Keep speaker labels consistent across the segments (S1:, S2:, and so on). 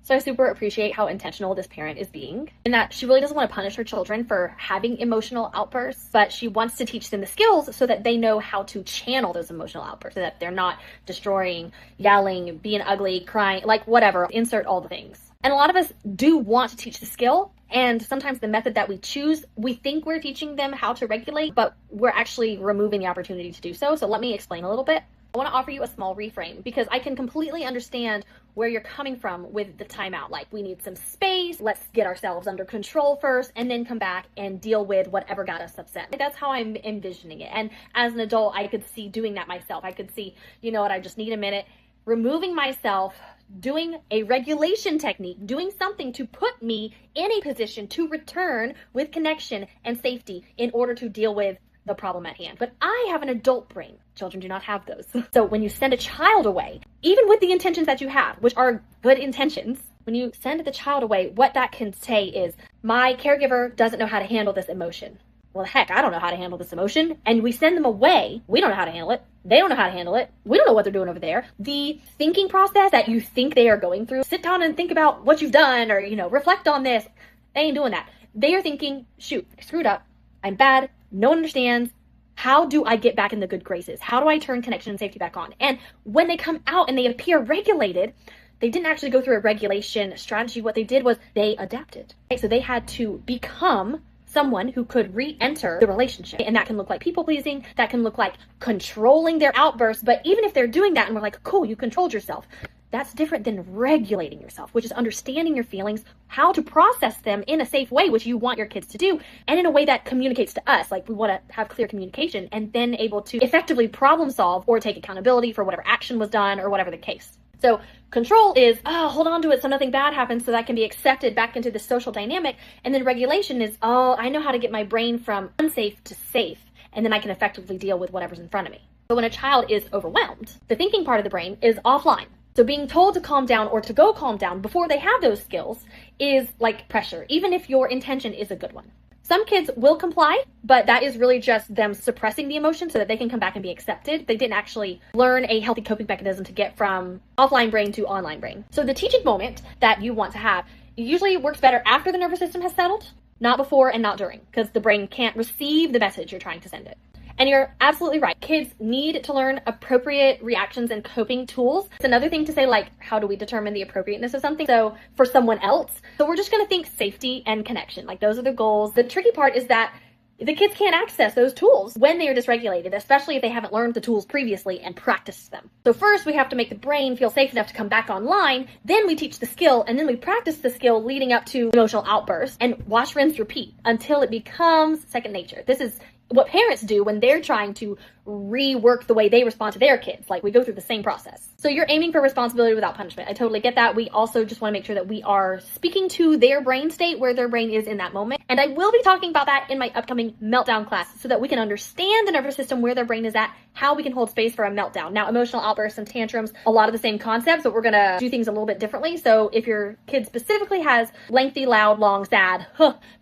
S1: So I super appreciate how intentional this parent is being, in that she really doesn't want to punish her children for having emotional outbursts, but she wants to teach them the skills so that they know how to channel those emotional outbursts, so that they're not destroying, yelling, being ugly, crying, like whatever, insert all the things. And a lot of us do want to teach the skill, and sometimes the method that we choose, we think we're teaching them how to regulate, but we're actually removing the opportunity to do so. So let me explain a little bit. I want to offer you a small reframe because I can completely understand where you're coming from with the timeout. Like, we need some space, let's get ourselves under control first, and then come back and deal with whatever got us upset. That's how I'm envisioning it. And as an adult, I could see doing that myself. I could see, you know what, I just need a minute, removing myself, doing a regulation technique, doing something to put me in a position to return with connection and safety in order to deal with the problem at hand. But I have an adult brain. Children do not have those. So when you send a child away, even with the intentions that you have, which are good intentions, when you send the child away, what that can say is, my caregiver doesn't know how to handle this emotion. Well, heck, I don't know how to handle this emotion. And we send them away. We don't know how to handle it. They don't know how to handle it. We don't know what they're doing over there. The thinking process that you think they are going through, sit down and think about what you've done, or, reflect on this. They ain't doing that. They are thinking, shoot, I screwed up. I'm bad. No one understands. How do I get back in the good graces? How do I turn connection and safety back on? And when they come out and they appear regulated, they didn't actually go through a regulation strategy. What they did was they adapted. Okay, so they had to become someone who could re-enter the relationship. And that can look like people pleasing. That can look like controlling their outbursts. But even if they're doing that and we're like, cool, you controlled yourself, that's different than regulating yourself, which is understanding your feelings, how to process them in a safe way, which you want your kids to do, and in a way that communicates to us. Like, we want to have clear communication and then able to effectively problem solve or take accountability for whatever action was done or whatever the case. So control is, hold on to it so nothing bad happens, so that can be accepted back into the social dynamic. And then regulation is, I know how to get my brain from unsafe to safe, and then I can effectively deal with whatever's in front of me. So when a child is overwhelmed, the thinking part of the brain is offline. So being told to calm down or to go calm down before they have those skills is like pressure, even if your intention is a good one. Some kids will comply, but that is really just them suppressing the emotion so that they can come back and be accepted. They didn't actually learn a healthy coping mechanism to get from offline brain to online brain. So the teaching moment that you want to have usually works better after the nervous system has settled, not before and not during, because the brain can't receive the message you're trying to send it. And you're absolutely right. Kids need to learn appropriate reactions and coping tools. It's another thing to say, like, how do we determine the appropriateness of something? So for someone else, so we're just going to think safety and connection. Like, those are the goals. The tricky part is that the kids can't access those tools when they are dysregulated, especially if they haven't learned the tools previously and practiced them. So first we have to make the brain feel safe enough to come back online. Then we teach the skill, and then we practice the skill leading up to emotional outbursts, and watch, rinse, repeat until it becomes second nature. This is what parents do when they're trying to rework the way they respond to their kids. Like, we go through the same process. So you're aiming for responsibility without punishment. I totally get that. We also just want to make sure that we are speaking to their brain state, where their brain is in that moment. And I will be talking about that in my upcoming meltdown class, so that we can understand the nervous system, where their brain is at, how we can hold space for a meltdown. Now, emotional outbursts and tantrums, a lot of the same concepts, but we're going to do things a little bit differently. So if your kid specifically has lengthy, loud, long, sad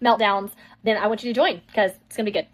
S1: meltdowns, then I want you to join, because it's going to be good.